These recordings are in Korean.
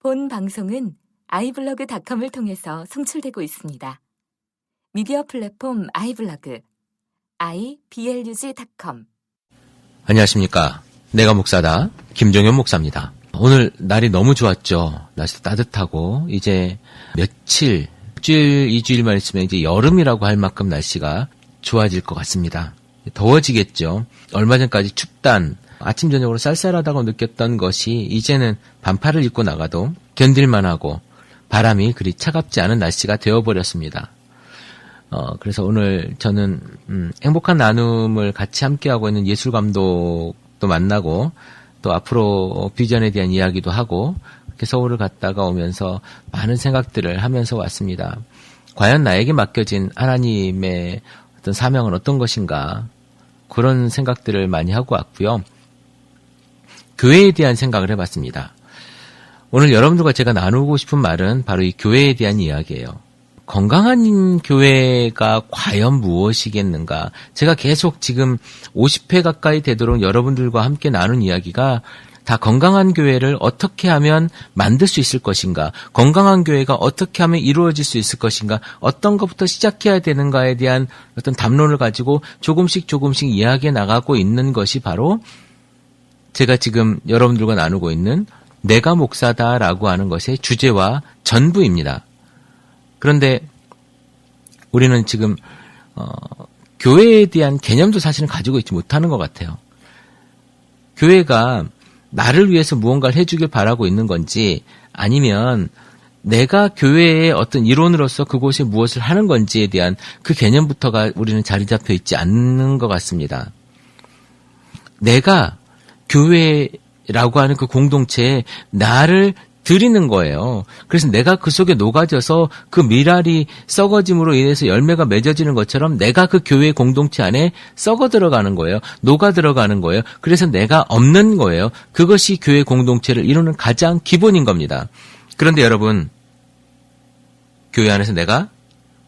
본 방송은 iblog.com을 통해서 송출되고 있습니다. 미디어 플랫폼 iblog, iblog.com. 안녕하십니까. 내가 목사다. 김종현 목사입니다. 오늘 날이 너무 좋았죠. 날씨 따뜻하고 이제 며칠, 일주일, 2주일만 있으면 이제 여름이라고 할 만큼 날씨가 좋아질 것 같습니다. 더워지겠죠. 얼마 전까지 춥단 아침 저녁으로 쌀쌀하다고 느꼈던 것이 이제는 반팔을 입고 나가도 견딜만하고 바람이 그리 차갑지 않은 날씨가 되어버렸습니다. 그래서 오늘 저는 행복한 나눔을 같이 함께하고 있는 예술감독도 만나고 또 앞으로 비전에 대한 이야기도 하고 이렇게 서울을 갔다가 오면서 많은 생각들을 하면서 왔습니다. 과연 나에게 맡겨진 하나님의 어떤 사명은 어떤 것인가, 그런 생각들을 많이 하고 왔고요. 교회에 대한 생각을 해봤습니다. 오늘 여러분들과 제가 나누고 싶은 말은 바로 이 교회에 대한 이야기예요. 건강한 교회가 과연 무엇이겠는가? 제가 계속 지금 50회 가까이 되도록 여러분들과 함께 나눈 이야기가 다 건강한 교회를 어떻게 하면 만들 수 있을 것인가? 건강한 교회가 어떻게 하면 이루어질 수 있을 것인가? 어떤 것부터 시작해야 되는가에 대한 어떤 담론을 가지고 조금씩 이야기해 나가고 있는 것이 바로 제가 지금 여러분들과 나누고 있는 내가 목사다라고 하는 것의 주제와 전부입니다. 그런데 우리는 지금 교회에 대한 개념도 사실은 가지고 있지 못하는 것 같아요. 교회가 나를 위해서 무언가를 해주길 바라고 있는 건지, 아니면 내가 교회의 어떤 일원으로서 그곳에 무엇을 하는 건지에 대한 그 개념부터가 우리는 자리 잡혀 있지 않는 것 같습니다. 내가 교회라고 하는 그 공동체에 나를 드리는 거예요. 그래서 내가 그 속에 녹아져서 그 밀알이 썩어짐으로 인해서 열매가 맺어지는 것처럼 내가 그 교회 공동체 안에 썩어 들어가는 거예요. 녹아 들어가는 거예요. 그래서 내가 없는 거예요. 그것이 교회 공동체를 이루는 가장 기본인 겁니다. 그런데 여러분, 교회 안에서 내가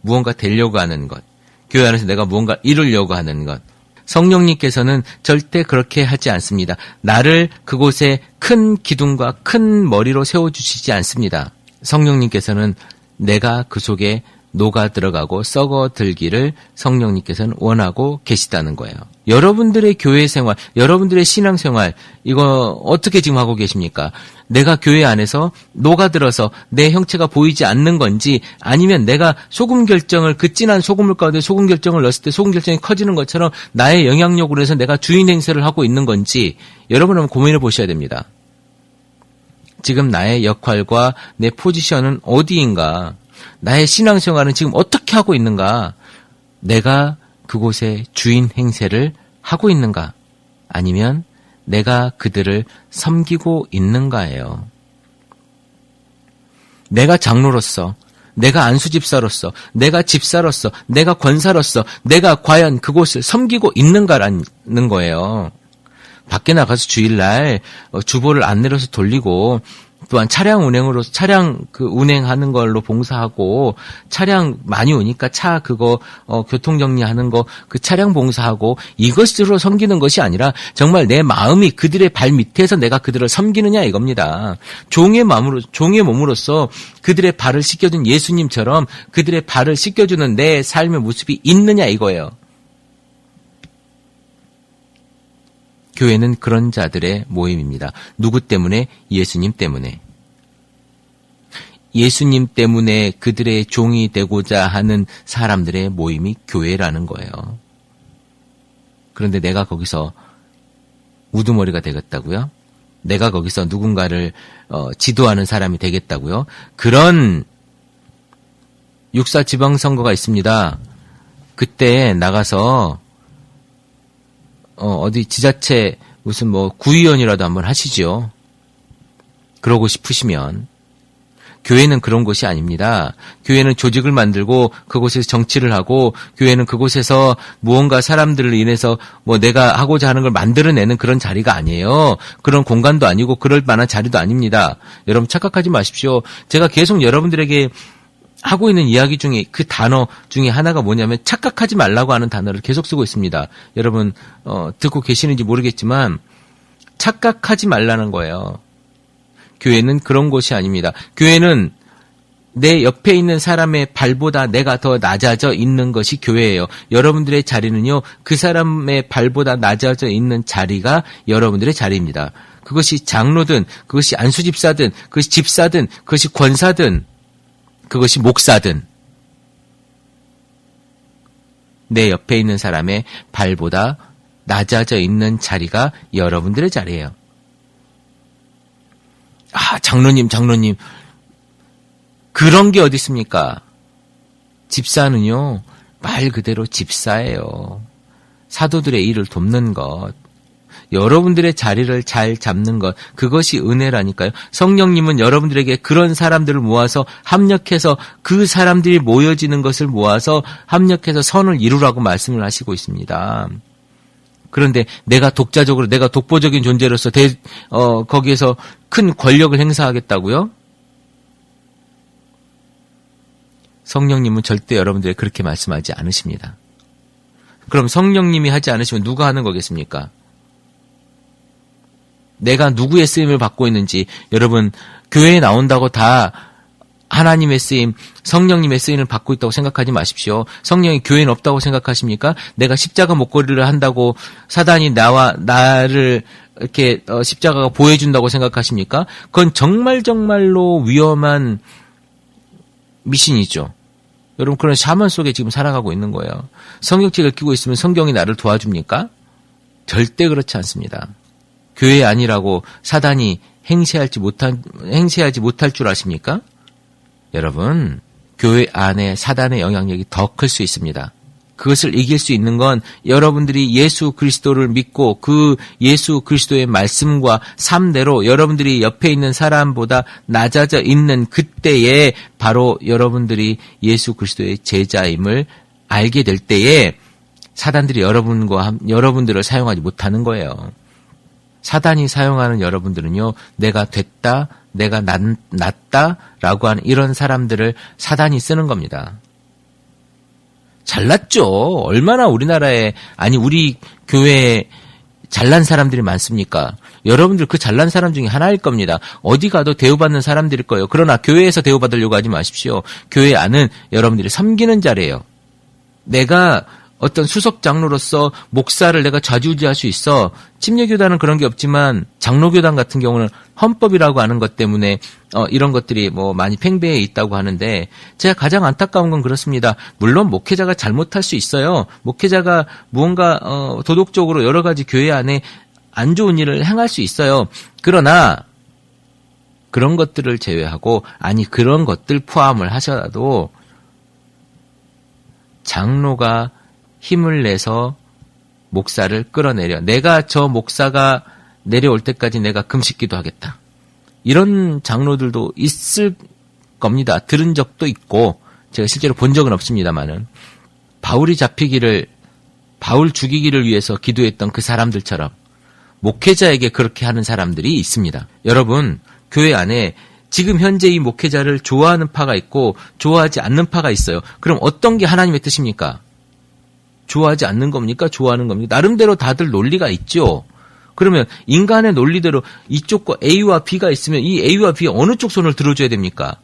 무언가 되려고 하는 것, 교회 안에서 내가 무언가 이루려고 하는 것, 성령님께서는 절대 그렇게 하지 않습니다. 나를 그곳에 큰 기둥과 큰 머리로 세워주시지 않습니다. 성령님께서는 내가 그 속에 녹아 들어가고 썩어 들기를 성령님께서는 원하고 계시다는 거예요. 여러분들의 교회 생활, 여러분들의 신앙 생활, 이거 어떻게 지금 하고 계십니까? 내가 교회 안에서 녹아들어서 내 형체가 보이지 않는 건지, 아니면 내가 소금 결정을, 그 진한 소금물 가운데 소금 결정을 넣었을 때 소금 결정이 커지는 것처럼 나의 영향력으로 해서 내가 주인 행세를 하고 있는 건지, 여러분은 고민해 보셔야 됩니다. 지금 나의 역할과 내 포지션은 어디인가? 나의 신앙생활은 지금 어떻게 하고 있는가? 내가 그곳에 주인 행세를 하고 있는가? 아니면 내가 그들을 섬기고 있는가예요. 내가 장로로서, 내가 안수집사로서, 내가 집사로서, 내가 권사로서 내가 과연 그곳을 섬기고 있는가라는 거예요. 밖에 나가서 주일날 주보를 안내로서 돌리고, 또한 차량 운행으로 운행하는 걸로 봉사하고, 차량 많이 오니까 차 그거 교통 정리하는 거 그 차량 봉사하고, 이것으로 섬기는 것이 아니라 정말 내 마음이 그들의 발 밑에서 내가 그들을 섬기느냐 이겁니다. 종의 몸으로서 그들의 발을 씻겨준 예수님처럼 그들의 발을 씻겨주는 내 삶의 모습이 있느냐 이거예요. 교회는 그런 자들의 모임입니다. 누구 때문에? 예수님 때문에. 예수님 때문에 그들의 종이 되고자 하는 사람들의 모임이 교회라는 거예요. 그런데 내가 거기서 우두머리가 되겠다고요? 내가 거기서 누군가를 지도하는 사람이 되겠다고요? 그런 육사 지방선거가 있습니다. 그때 나가서 어디 지자체 무슨 구의원이라도 한번 하시죠. 그러고 싶으시면. 교회는 그런 곳이 아닙니다. 교회는 조직을 만들고 그곳에서 정치를 하고, 교회는 그곳에서 무언가 사람들을 인해서 내가 하고자 하는 걸 만들어내는 그런 자리가 아니에요. 그런 공간도 아니고 그럴 만한 자리도 아닙니다. 여러분 착각하지 마십시오. 제가 계속 여러분들에게 하고 있는 이야기 중에 그 단어 중에 하나가 뭐냐면 착각하지 말라고 하는 단어를 계속 쓰고 있습니다. 여러분 듣고 계시는지 모르겠지만 착각하지 말라는 거예요. 교회는 그런 곳이 아닙니다. 교회는 내 옆에 있는 사람의 발보다 내가 더 낮아져 있는 것이 교회예요. 여러분들의 자리는요, 그 사람의 발보다 낮아져 있는 자리가 여러분들의 자리입니다. 그것이 장로든, 그것이 안수집사든, 그것이 집사든, 그것이 권사든, 그것이 목사든, 내 옆에 있는 사람의 발보다 낮아져 있는 자리가 여러분들의 자리예요. 아, 장로님. 그런 게 어디 있습니까? 집사는요, 말 그대로 집사예요. 사도들의 일을 돕는 것, 여러분들의 자리를 잘 잡는 것, 그것이 은혜라니까요. 성령님은 여러분들에게 그런 사람들을 모아서 합력해서 그 사람들이 모여지는 것을 모아서 합력해서 선을 이루라고 말씀을 하시고 있습니다. 그런데 내가 독자적으로, 내가 독보적인 존재로서 거기에서 큰 권력을 행사하겠다고요? 성령님은 절대 여러분들에게 그렇게 말씀하지 않으십니다. 그럼 성령님이 하지 않으시면 누가 하는 거겠습니까? 내가 누구의 쓰임을 받고 있는지, 여러분, 교회에 나온다고 다 하나님의 쓰임, 성령님의 쓰임을 받고 있다고 생각하지 마십시오. 성령이 교회는 없다고 생각하십니까? 내가 십자가 목걸이를 한다고 사단이 나를 이렇게 십자가가 보여준다고 생각하십니까? 그건 정말로 위험한 미신이죠. 여러분, 그런 샤먼 속에 지금 살아가고 있는 거예요. 성경책을 끼고 있으면 성경이 나를 도와줍니까? 절대 그렇지 않습니다. 교회 아니라고 사단이 행세하지 못할 줄 아십니까? 여러분, 교회 안에 사단의 영향력이 더 클 수 있습니다. 그것을 이길 수 있는 건 여러분들이 예수 그리스도를 믿고 그 예수 그리스도의 말씀과 삶대로 여러분들이 옆에 있는 사람보다 낮아져 있는 그때에 바로 여러분들이 예수 그리스도의 제자임을 알게 될 때에 사단들이 여러분들을 사용하지 못하는 거예요. 사단이 사용하는 여러분들은요, 내가 됐다, 내가 낫다라고 하는 이런 사람들을 사단이 쓰는 겁니다. 잘났죠. 얼마나 우리나라에, 아니 우리 교회에 잘난 사람들이 많습니까? 여러분들 그 잘난 사람 중에 하나일 겁니다. 어디 가도 대우받는 사람들일 거예요. 그러나 교회에서 대우받으려고 하지 마십시오. 교회 안은 여러분들이 섬기는 자리예요. 내가 어떤 수석 장로로서 목사를 내가 좌지우지할 수 있어. 침례교단은 그런 게 없지만 장로교단 같은 경우는 헌법이라고 하는 것 때문에 이런 것들이 뭐 많이 팽배해 있다고 하는데, 제가 가장 안타까운 건 그렇습니다. 물론 목회자가 잘못할 수 있어요. 목회자가 무언가 도덕적으로 여러 가지 교회 안에 안 좋은 일을 행할 수 있어요. 그러나 그런 것들을 제외하고, 아니 그런 것들 포함을 하셔도 장로가 힘을 내서 목사를 끌어내려, 내가 저 목사가 내려올 때까지 내가 금식기도 하겠다, 이런 장로들도 있을 겁니다. 들은 적도 있고 제가 실제로 본 적은 없습니다만은, 바울 죽이기를 위해서 기도했던 그 사람들처럼 목회자에게 그렇게 하는 사람들이 있습니다. 여러분, 교회 안에 지금 현재 이 목회자를 좋아하는 파가 있고 좋아하지 않는 파가 있어요. 그럼 어떤 게 하나님의 뜻입니까? 좋아하지 않는 겁니까? 좋아하는 겁니까? 나름대로 다들 논리가 있죠. 그러면 인간의 논리대로 이쪽과 A와 B가 있으면 이 A와 B 어느 쪽 손을 들어줘야 됩니까?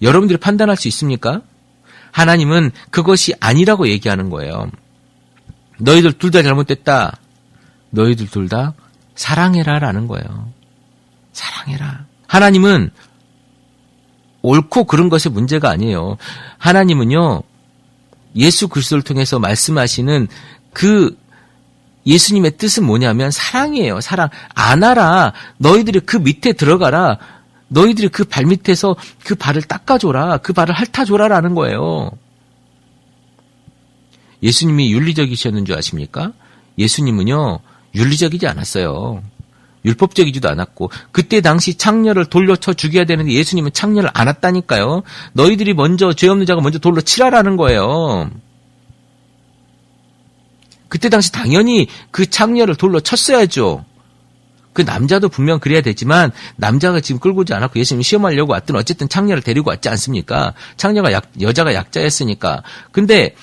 여러분들이 판단할 수 있습니까? 하나님은 그것이 아니라고 얘기하는 거예요. 너희들 둘 다 잘못됐다. 너희들 둘 다 사랑해라 라는 거예요. 사랑해라. 하나님은 옳고 그른 것이 문제가 아니에요. 하나님은요, 예수 그리스도를 통해서 말씀하시는 그 예수님의 뜻은 뭐냐면 사랑이에요. 사랑. 안아라. 너희들이 그 밑에 들어가라. 너희들이 그 발 밑에서 그 발을 닦아줘라. 그 발을 핥아줘라라는 거예요. 예수님이 윤리적이셨는 줄 아십니까? 예수님은요, 윤리적이지 않았어요. 율법적이지도 않았고, 그때 당시 창녀를 돌로 쳐 죽여야 되는데 예수님은 창녀를 안 했다니까요. 너희들이 먼저, 죄 없는 자가 먼저 돌로 치라라는 거예요. 그때 당시 당연히 그 창녀를 돌로 쳤어야죠. 그 남자도 분명 그래야 되지만, 남자가 지금 끌고 오지 않았고 예수님이 시험하려고 왔든 어쨌든 창녀를 데리고 왔지 않습니까? 여자가 약자였으니까. 근데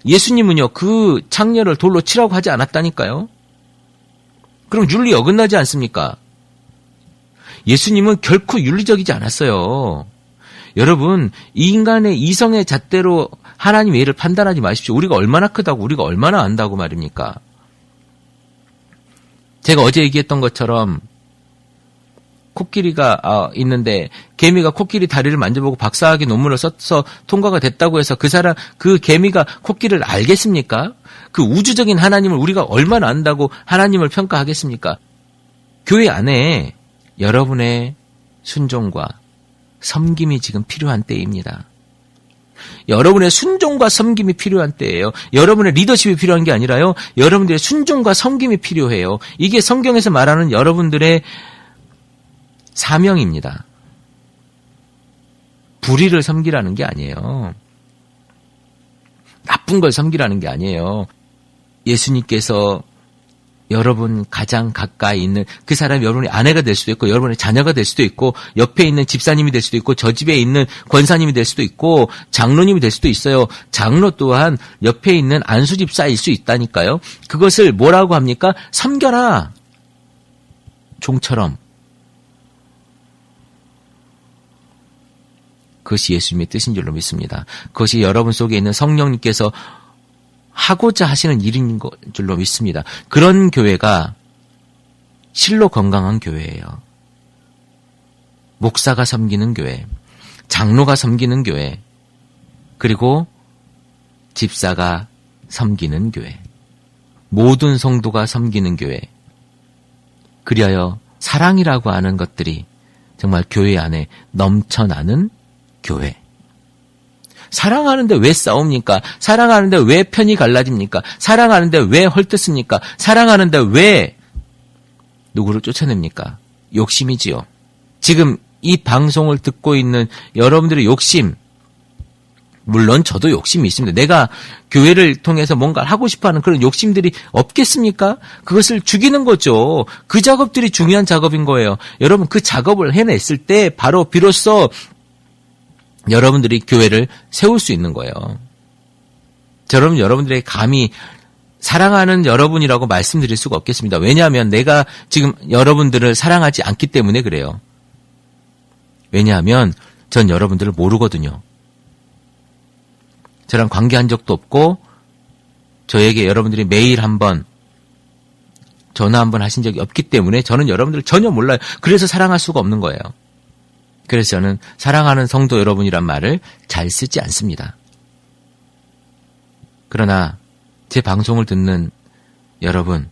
예수님은요, 그 창녀를 돌로 치라고 하지 않았다니까요. 그럼 윤리 어긋나지 않습니까? 예수님은 결코 윤리적이지 않았어요. 여러분, 이 인간의 이성의 잣대로 하나님 외를 판단하지 마십시오. 우리가 얼마나 크다고, 우리가 얼마나 안다고 말입니까? 제가 어제 얘기했던 것처럼 코끼리가 있는데 개미가 코끼리 다리를 만져보고 박사학위 논문을 써서 통과가 됐다고 해서 그 개미가 코끼리를 알겠습니까? 그 우주적인 하나님을 우리가 얼마나 안다고 하나님을 평가하겠습니까? 교회 안에 여러분의 순종과 섬김이 지금 필요한 때입니다. 여러분의 순종과 섬김이 필요한 때예요. 여러분의 리더십이 필요한 게 아니라요. 여러분들의 순종과 섬김이 필요해요. 이게 성경에서 말하는 여러분들의 사명입니다. 불의를 섬기라는 게 아니에요. 나쁜 걸 섬기라는 게 아니에요. 예수님께서 여러분 가장 가까이 있는 그 사람이 여러분의 아내가 될 수도 있고 여러분의 자녀가 될 수도 있고 옆에 있는 집사님이 될 수도 있고 저 집에 있는 권사님이 될 수도 있고 장로님이 될 수도 있어요. 장로 또한 옆에 있는 안수집사일 수 있다니까요. 그것을 뭐라고 합니까? 섬겨라. 종처럼. 그것이 예수님의 뜻인 줄로 믿습니다. 그것이 여러분 속에 있는 성령님께서 하고자 하시는 일인 줄로 믿습니다. 그런 교회가 실로 건강한 교회예요. 목사가 섬기는 교회, 장로가 섬기는 교회, 그리고 집사가 섬기는 교회, 모든 성도가 섬기는 교회. 그리하여 사랑이라고 하는 것들이 정말 교회 안에 넘쳐나는 교회. 사랑하는데 왜 싸웁니까? 사랑하는데 왜 편이 갈라집니까? 사랑하는데 왜 헐뜯습니까? 사랑하는데 왜 누구를 쫓아냅니까? 욕심이지요. 지금 이 방송을 듣고 있는 여러분들의 욕심, 물론 저도 욕심이 있습니다. 내가 교회를 통해서 뭔가를 하고 싶어하는 그런 욕심들이 없겠습니까? 그것을 죽이는 거죠. 그 작업들이 중요한 작업인 거예요. 여러분 그 작업을 해냈을 때 바로 비로소 여러분들이 교회를 세울 수 있는 거예요. 저는 여러분들의 감히 사랑하는 여러분이라고 말씀드릴 수가 없겠습니다. 왜냐하면 내가 지금 여러분들을 사랑하지 않기 때문에 그래요. 왜냐하면 전 여러분들을 모르거든요. 저랑 관계한 적도 없고 저에게 여러분들이 매일 한번 전화 한번 하신 적이 없기 때문에 저는 여러분들을 전혀 몰라요. 그래서 사랑할 수가 없는 거예요. 그래서 저는 사랑하는 성도 여러분이란 말을 잘 쓰지 않습니다. 그러나 제 방송을 듣는 여러분,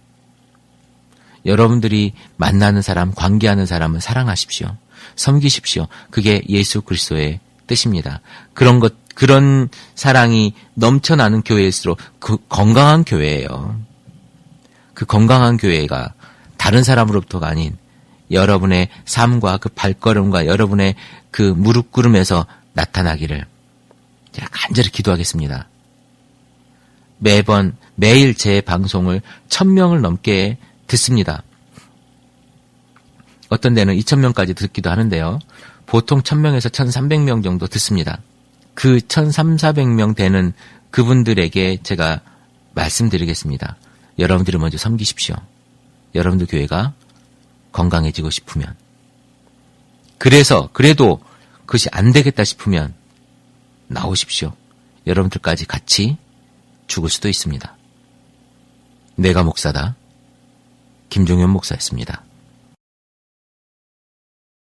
여러분들이 만나는 사람, 관계하는 사람은 사랑하십시오. 섬기십시오. 그게 예수 그리스도의 뜻입니다. 그런 사랑이 넘쳐나는 교회일수록 그 건강한 교회예요. 그 건강한 교회가 다른 사람으로부터가 아닌 여러분의 삶과 그 발걸음과 여러분의 그 무릎 꿇음에서 나타나기를 제가 간절히 기도하겠습니다. 매일 제 방송을 1000명을 넘게 듣습니다. 어떤 데는 2000명까지 듣기도 하는데요. 보통 1000명에서 1300명 정도 듣습니다. 그 1300~400명 되는 그분들에게 제가 말씀드리겠습니다. 여러분들이 먼저 섬기십시오. 여러분들 교회가 건강해지고 싶으면. 그래도 그것이 안 되겠다 싶으면 나오십시오. 여러분들까지 같이 죽을 수도 있습니다. 내가 목사다. 김종현 목사였습니다.